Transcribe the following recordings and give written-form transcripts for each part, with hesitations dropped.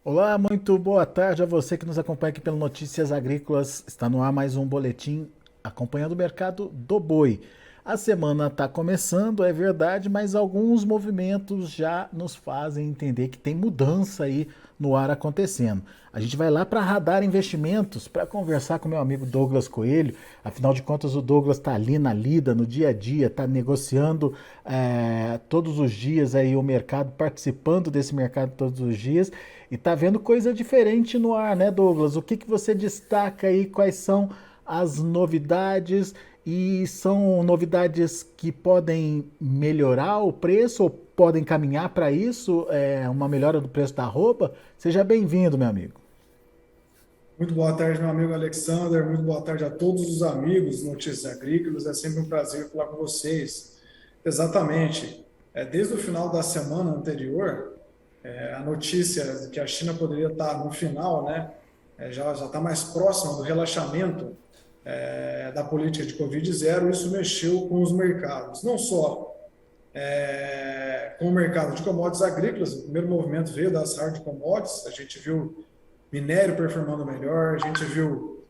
Olá, muito boa tarde a você que nos acompanha aqui pelo Notícias Agrícolas. Está no ar mais um boletim acompanhando o mercado do boi. A semana está começando, é verdade, mas alguns movimentos já nos fazem entender que tem mudança aí no ar acontecendo. A gente vai lá para Radar Investimentos para conversar com meu amigo Douglas Coelho. Afinal de contas, o Douglas está ali na lida, no dia a dia, está negociando todos os dias aí o mercado, participando desse mercado todos os dias. E tá vendo coisa diferente no ar, né, Douglas? O que que você destaca aí? Quais são as novidades? E são novidades que podem melhorar o preço ou podem caminhar para isso, uma melhora do preço da arroba? Seja bem-vindo, meu amigo. Muito boa tarde, meu amigo Alexander. Muito boa tarde a todos os amigos do Notícias Agrícolas. É sempre um prazer falar com vocês. Exatamente. Desde o final da semana anterior, a notícia de que a China poderia estar no final, né, já está mais próxima do relaxamento da política de Covid-0. Isso mexeu com os mercados, não só com o mercado de commodities agrícolas. O primeiro movimento veio das hard commodities. A gente viu minério performando melhor, a gente viu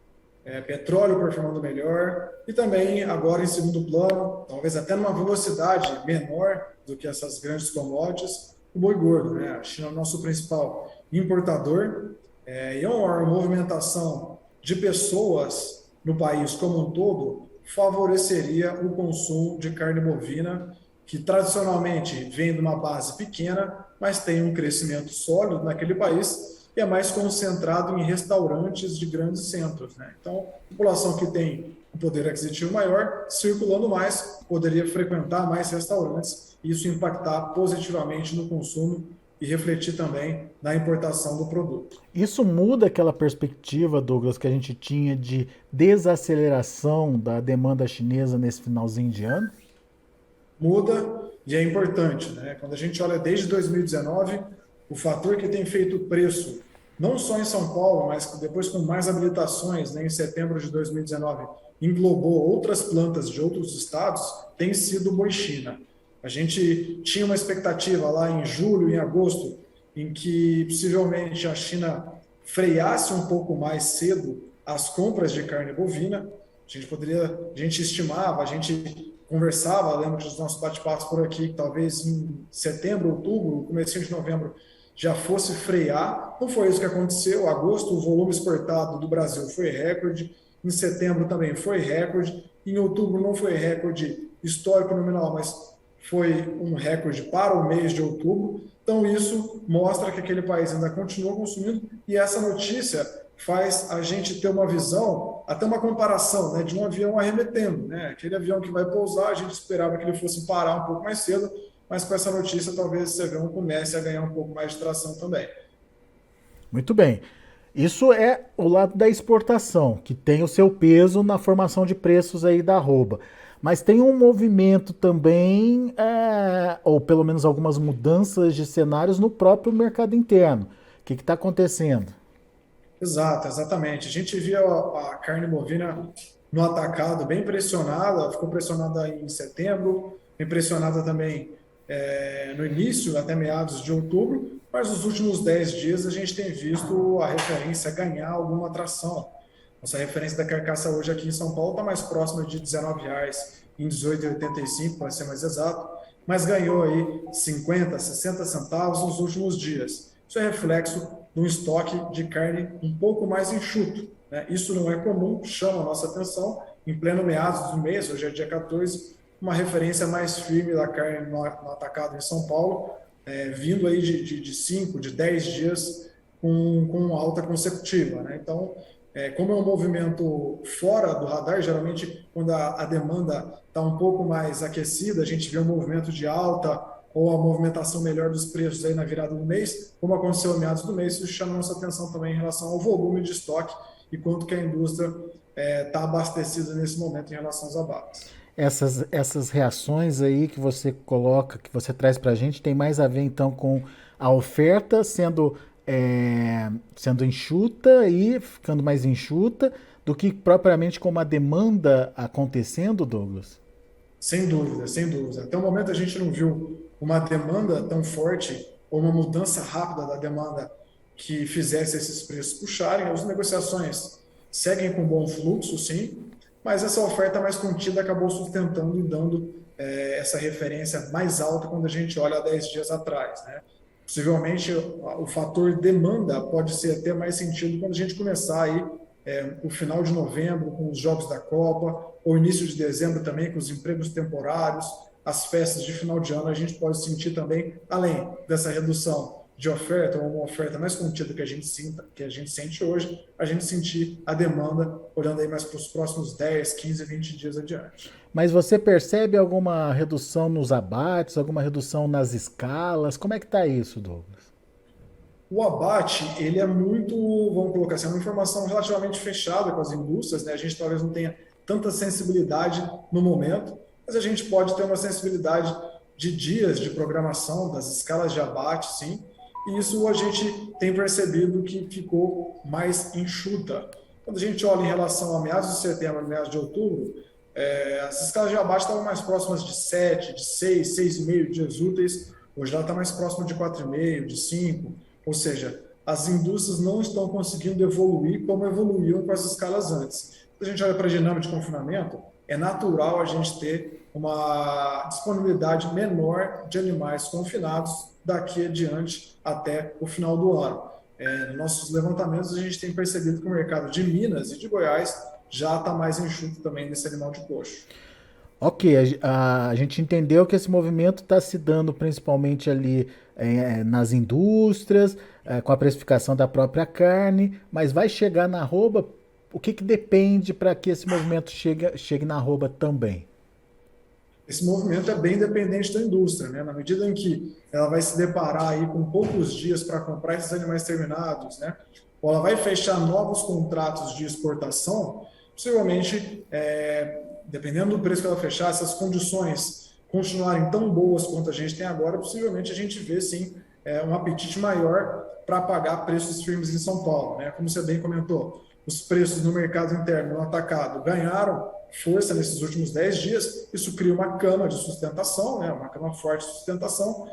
petróleo performando melhor e também agora em segundo plano, talvez até numa velocidade menor do que essas grandes commodities, o boi gordo, né? A China é o nosso principal importador e é uma movimentação de pessoas no país como um todo favoreceria o consumo de carne bovina, que tradicionalmente vem de uma base pequena, mas tem um crescimento sólido naquele país e é mais concentrado em restaurantes de grandes centros, né? Então, a população que tem um poder aquisitivo maior, circulando mais, poderia frequentar mais restaurantes e isso impactar positivamente no consumo e refletir também na importação do produto. Isso muda aquela perspectiva, Douglas, que a gente tinha de desaceleração da demanda chinesa nesse finalzinho de ano? Muda e é importante, né? Quando a gente olha desde 2019, o fator que tem feito o preço, não só em São Paulo, mas depois com mais habilitações, né, em setembro de 2019, englobou outras plantas de outros estados, tem sido o boi China. A gente tinha uma expectativa lá em julho, em agosto, em que possivelmente a China freasse um pouco mais cedo as compras de carne bovina. A gente estimava, a gente conversava, lembro dos nossos bate-papos por aqui, que talvez em setembro, outubro, começo de novembro, já fosse frear. Não foi isso que aconteceu. Agosto, o volume exportado do Brasil foi recorde. Em setembro também foi recorde. Em outubro não foi recorde histórico nominal, mas foi um recorde para o mês de outubro. Então, isso mostra que aquele país ainda continua consumindo. E essa notícia faz a gente ter uma visão, até uma comparação, né, de um avião arremetendo, né? Aquele avião que vai pousar, a gente esperava que ele fosse parar um pouco mais cedo, mas com essa notícia talvez esse avião comece a ganhar um pouco mais de tração também. Muito bem. Isso é o lado da exportação, que tem o seu peso na formação de preços aí da arroba. Mas tem um movimento também, ou pelo menos algumas mudanças de cenários no próprio mercado interno. O que está acontecendo? Exato, exatamente. A gente via a carne bovina no atacado bem pressionada, ficou pressionada em setembro, bem pressionada também no início, até meados de outubro, mas nos últimos 10 dias a gente tem visto a referência ganhar alguma atração. Nossa referência da carcaça hoje aqui em São Paulo está mais próxima de R$ 19, em 18,85, para ser mais exato, mas ganhou aí 50, 60 centavos nos últimos dias. Isso é reflexo de um estoque de carne um pouco mais enxuto, né? Isso não é comum, chama a nossa atenção. Em pleno meados do mês, hoje é dia 14, uma referência mais firme da carne no atacado em São Paulo, vindo aí de 5, de 10 dias com alta consecutiva, né? Então, como é um movimento fora do radar, geralmente quando a demanda está um pouco mais aquecida, a gente vê um movimento de alta ou a movimentação melhor dos preços aí na virada do mês, como aconteceu em meados do mês, isso chama nossa atenção também em relação ao volume de estoque e quanto que a indústria está abastecida nesse momento em relação aos abates. Essas reações aí que você coloca, que você traz para a gente, tem mais a ver então com a oferta sendo enxuta e ficando mais enxuta do que propriamente com uma demanda acontecendo, Douglas? Sem dúvida, sem dúvida. Até o momento a gente não viu uma demanda tão forte ou uma mudança rápida da demanda que fizesse esses preços puxarem. As negociações seguem com bom fluxo, sim, mas essa oferta mais contida acabou sustentando e dando essa referência mais alta quando a gente olha há 10 dias atrás, né? Possivelmente o fator demanda pode ser até mais sentido quando a gente começar aí o final de novembro com os jogos da Copa, ou início de dezembro também com os empregos temporários, as festas de final de ano. A gente pode sentir também, além dessa redução de oferta, ou uma oferta mais contida que a gente sente hoje, a gente sentir a demanda olhando aí mais para os próximos 10, 15, 20 dias adiante. Mas você percebe alguma redução nos abates, alguma redução nas escalas? Como é que está isso, Douglas? O abate, ele é muito, vamos colocar assim, é uma informação relativamente fechada com as indústrias, né? A gente talvez não tenha tanta sensibilidade no momento, mas a gente pode ter uma sensibilidade de dias de programação, das escalas de abate, sim, e isso a gente tem percebido que ficou mais enxuta. Quando a gente olha em relação a meados de setembro, meados de outubro, as escalas de abate estavam mais próximas de 7, de 6, 6,5 dias úteis. Hoje ela está mais próxima de 4,5, de 5. Ou seja, as indústrias não estão conseguindo evoluir como evoluíam com as escalas antes. Se a gente olha para a dinâmica de confinamento, é natural a gente ter uma disponibilidade menor de animais confinados daqui adiante até o final do ano. Nos nossos levantamentos, a gente tem percebido que o mercado de Minas e de Goiás já está mais enxuto também desse animal de coxo. Ok, a gente entendeu que esse movimento está se dando principalmente ali nas indústrias, com a precificação da própria carne, mas vai chegar na arroba. O que, que depende para que esse movimento chegue na arroba também? Esse movimento é bem dependente da indústria, né? Na medida em que ela vai se deparar aí com poucos dias para comprar esses animais terminados, né? Ou ela vai fechar novos contratos de exportação, possivelmente, dependendo do preço que ela fechar, se as condições continuarem tão boas quanto a gente tem agora, possivelmente a gente vê sim um apetite maior para pagar preços firmes em São Paulo, né? Como você bem comentou, os preços no mercado interno, no atacado, ganharam força nesses últimos 10 dias, isso cria uma cama de sustentação, né? Uma cama forte de sustentação.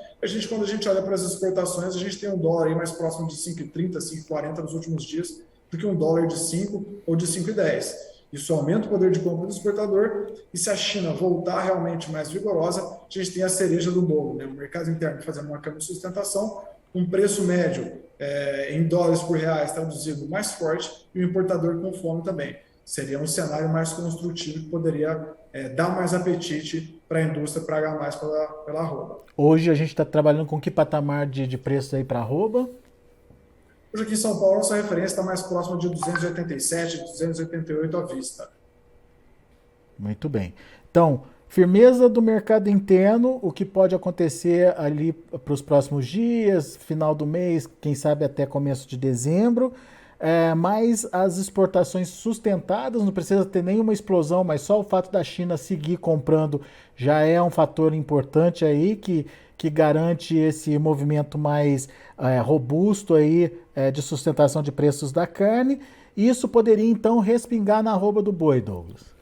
Quando a gente olha para as exportações, a gente tem um dólar aí mais próximo de 5,30, 5,40 nos últimos dias, do que um dólar de 5 ou de 5,10. Isso aumenta o poder de compra do exportador, e se a China voltar realmente mais vigorosa, a gente tem a cereja do bolo, né? O mercado interno fazendo uma cama de sustentação, um preço médio em dólares por reais traduzido mais forte, e o importador com fome também. Seria um cenário mais construtivo que poderia dar mais apetite para a indústria pagar mais pela arroba. Hoje a gente está trabalhando com que patamar de preço aí para arroba? Hoje aqui em São Paulo, nossa referência está mais próxima de 287, 288 à vista. Muito bem. Então, firmeza do mercado interno, o que pode acontecer ali para os próximos dias, final do mês, quem sabe até começo de dezembro. Mas as exportações sustentadas, não precisa ter nenhuma explosão, mas só o fato da China seguir comprando já é um fator importante aí que garante esse movimento mais robusto aí de sustentação de preços da carne. E isso poderia então respingar na arroba do boi, Douglas.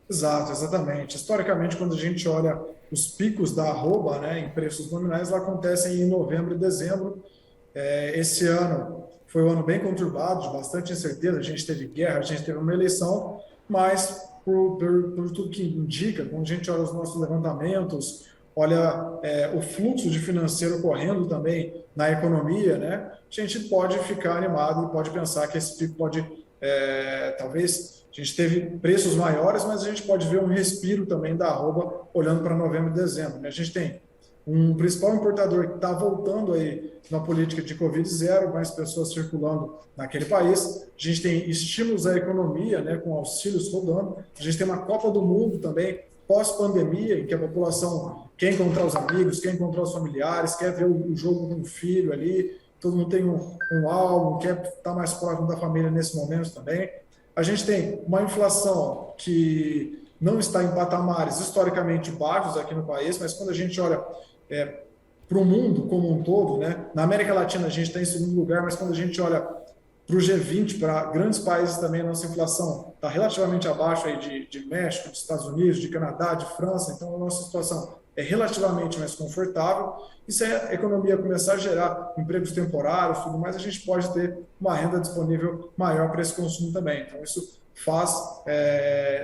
Exato, exatamente. Historicamente, quando a gente olha os picos da arroba, né, em preços nominais, elas acontecem em novembro e dezembro. Esse ano foi um ano bem conturbado, de bastante incerteza. A gente teve guerra, a gente teve uma eleição, mas por tudo que indica, quando a gente olha os nossos levantamentos, olha o fluxo de financeiro correndo também na economia, né, a gente pode ficar animado e pode pensar que esse pico pode, talvez, a gente teve preços maiores, mas a gente pode ver um respiro também da arroba olhando para novembro e dezembro, né? A gente tem um principal importador que está voltando aí na política de Covid zero, mais pessoas circulando naquele país. A gente tem estímulos à economia, né, com auxílios rodando. A gente tem uma Copa do Mundo também, pós-pandemia, em que a população quer encontrar os amigos, quer encontrar os familiares, quer ver o jogo com o filho ali. Todo mundo tem um álbum, quer estar mais próximo da família nesse momento também. A gente tem uma inflação que não está em patamares historicamente baixos aqui no país, mas quando a gente olha para o mundo como um todo, né? Na América Latina a gente está em segundo lugar, mas quando a gente olha para o G20, para grandes países também, a nossa inflação está relativamente abaixo aí de México, dos Estados Unidos, de Canadá, de França, então a nossa situação é relativamente mais confortável. E se a economia começar a gerar empregos temporários, tudo mais, a gente pode ter uma renda disponível maior para esse consumo também. Então isso faz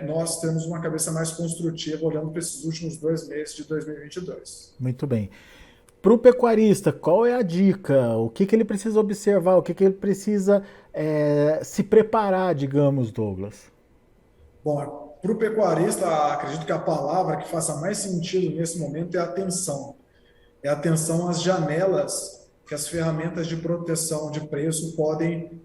nós termos uma cabeça mais construtiva olhando para esses últimos 2 meses de 2022. Muito bem. Para o pecuarista, qual é a dica? O que ele precisa observar? O que ele precisa se preparar, digamos, Douglas? Bom, para o pecuarista, acredito que a palavra que faça mais sentido nesse momento é atenção. É atenção às janelas que as ferramentas de proteção de preço podem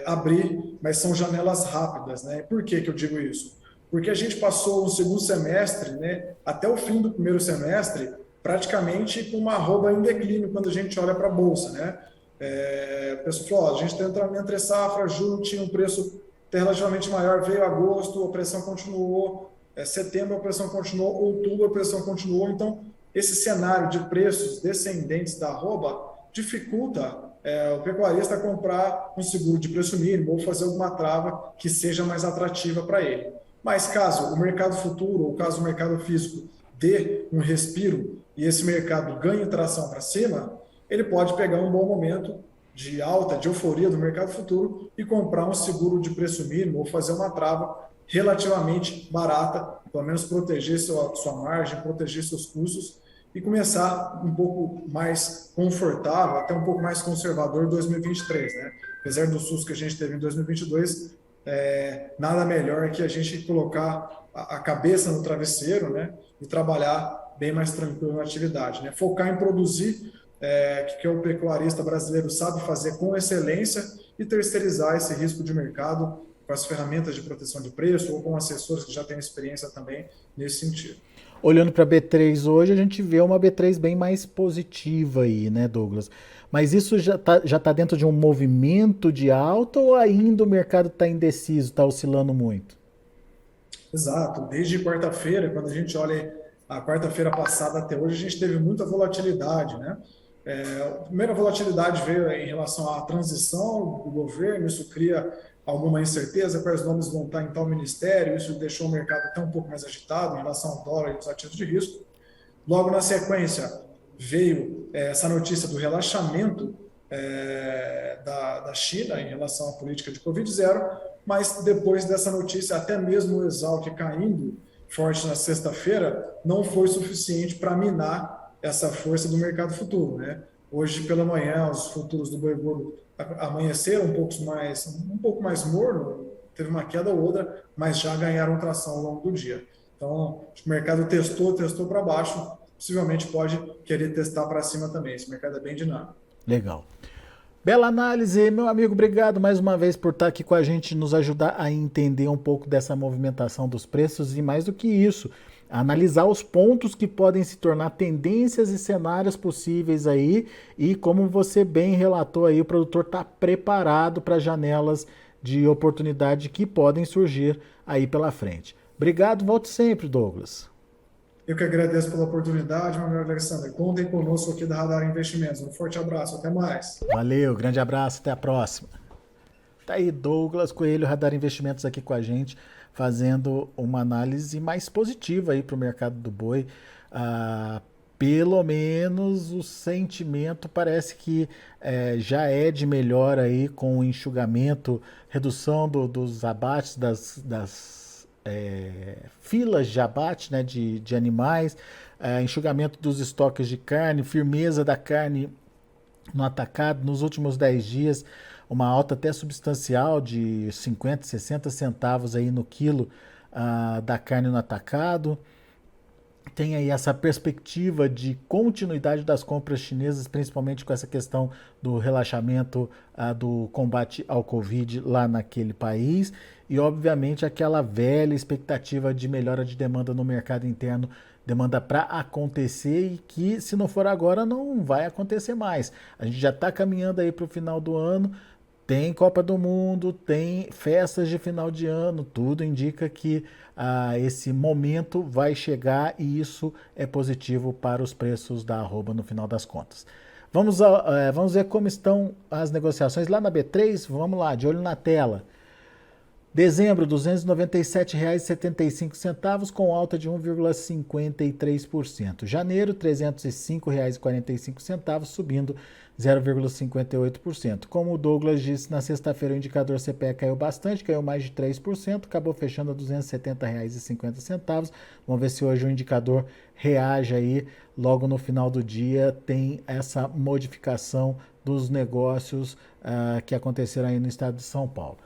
abrir, mas são janelas rápidas, né? Por que eu digo isso? Porque a gente passou o segundo semestre, né, até o fim do primeiro semestre, praticamente com uma arroba em declínio quando a gente olha para a bolsa, né? O pessoal falou, ó, a gente está entrando entre safra, julho tinha um preço relativamente maior, veio agosto, a pressão continuou, setembro a pressão continuou, outubro a pressão continuou, então esse cenário de preços descendentes da arroba dificulta o pecuarista comprar um seguro de preço mínimo ou fazer alguma trava que seja mais atrativa para ele. Mas caso o mercado futuro ou caso o mercado físico dê um respiro e esse mercado ganhe tração para cima, ele pode pegar um bom momento de alta, de euforia do mercado futuro e comprar um seguro de preço mínimo ou fazer uma trava relativamente barata, pelo menos proteger sua margem, proteger seus custos e começar um pouco mais confortável, até um pouco mais conservador em 2023, né? Apesar do susto que a gente teve em 2022, nada melhor que a gente colocar a cabeça no travesseiro, né? E trabalhar bem mais tranquilo na atividade, né? Focar em produzir, que o pecuarista brasileiro sabe fazer com excelência e terceirizar esse risco de mercado com as ferramentas de proteção de preço ou com assessores que já têm experiência também nesse sentido. Olhando para a B3 hoje, a gente vê uma B3 bem mais positiva aí, né, Douglas? Mas isso já tá dentro de um movimento de alta ou ainda o mercado está indeciso, está oscilando muito? Exato. Desde quarta-feira, quando a gente olha a quarta-feira passada até hoje, a gente teve muita volatilidade, né? A primeira volatilidade veio em relação à transição do governo, isso cria alguma incerteza, quais nomes vão estar em tal ministério, isso deixou o mercado até um pouco mais agitado em relação ao dólar e os ativos de risco. Logo na sequência, veio essa notícia do relaxamento da China em relação à política de Covid-0, mas depois dessa notícia, até mesmo o Exalc caindo forte na sexta-feira, não foi suficiente para minar essa força do mercado futuro, né? Hoje pela manhã, os futuros do boi gordo amanheceram um pouco mais morno, teve uma queda ou outra, mas já ganharam tração ao longo do dia. Então, o mercado testou para baixo, possivelmente pode querer testar para cima também. Esse mercado é bem dinâmico. Legal. Bela análise, meu amigo. Obrigado mais uma vez por estar aqui com a gente, nos ajudar a entender um pouco dessa movimentação dos preços e, mais do que isso, analisar os pontos que podem se tornar tendências e cenários possíveis aí. E como você bem relatou aí, o produtor está preparado para janelas de oportunidade que podem surgir aí pela frente. Obrigado, volte sempre, Douglas. Eu que agradeço pela oportunidade, meu amigo Alexander. Contem conosco aqui da Radar Investimentos. Um forte abraço, até mais. Valeu, grande abraço, até a próxima. Tá aí Douglas Coelho, Radar Investimentos aqui com a gente, fazendo uma análise mais positiva aí para o mercado do boi. Pelo menos o sentimento parece que já é de melhor aí com o enxugamento, redução dos abates das filas de abate, né, de animais, enxugamento dos estoques de carne, firmeza da carne no atacado nos últimos 10 dias, uma alta até substancial de 50, 60 centavos aí no quilo da carne no atacado. Tem aí essa perspectiva de continuidade das compras chinesas, principalmente com essa questão do relaxamento do combate ao Covid lá naquele país e, obviamente, aquela velha expectativa de melhora de demanda no mercado interno, demanda para acontecer e que, se não for agora, não vai acontecer mais. A gente já está caminhando aí para o final do ano, tem Copa do Mundo, tem festas de final de ano, tudo indica que esse momento vai chegar e isso é positivo para os preços da arroba no final das contas. Vamos ver como estão as negociações lá na B3. Vamos lá, de olho na tela. Dezembro, R$ 297,75, com alta de 1,53%. Janeiro, R$ 305,45, subindo 0,58%. Como o Douglas disse, na sexta-feira o indicador CPE caiu bastante, caiu mais de 3%, acabou fechando a R$ 270,50. Vamos ver se hoje o indicador reage aí, logo no final do dia tem essa modificação dos negócios que aconteceram aí no estado de São Paulo.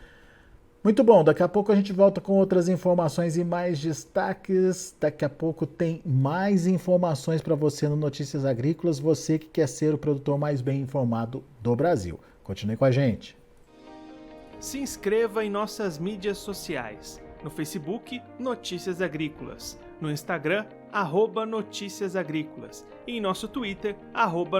Muito bom, daqui a pouco a gente volta com outras informações e mais destaques. Daqui a pouco tem mais informações para você no Notícias Agrícolas, você que quer ser o produtor mais bem informado do Brasil. Continue com a gente. Se inscreva em nossas mídias sociais. No Facebook, Notícias Agrícolas. No Instagram, @Notícias Agrícolas. E em nosso Twitter,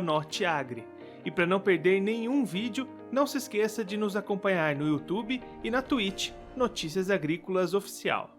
@Norteagri. E para não perder nenhum vídeo, não se esqueça de nos acompanhar no YouTube e na Twitch, Notícias Agrícolas Oficial.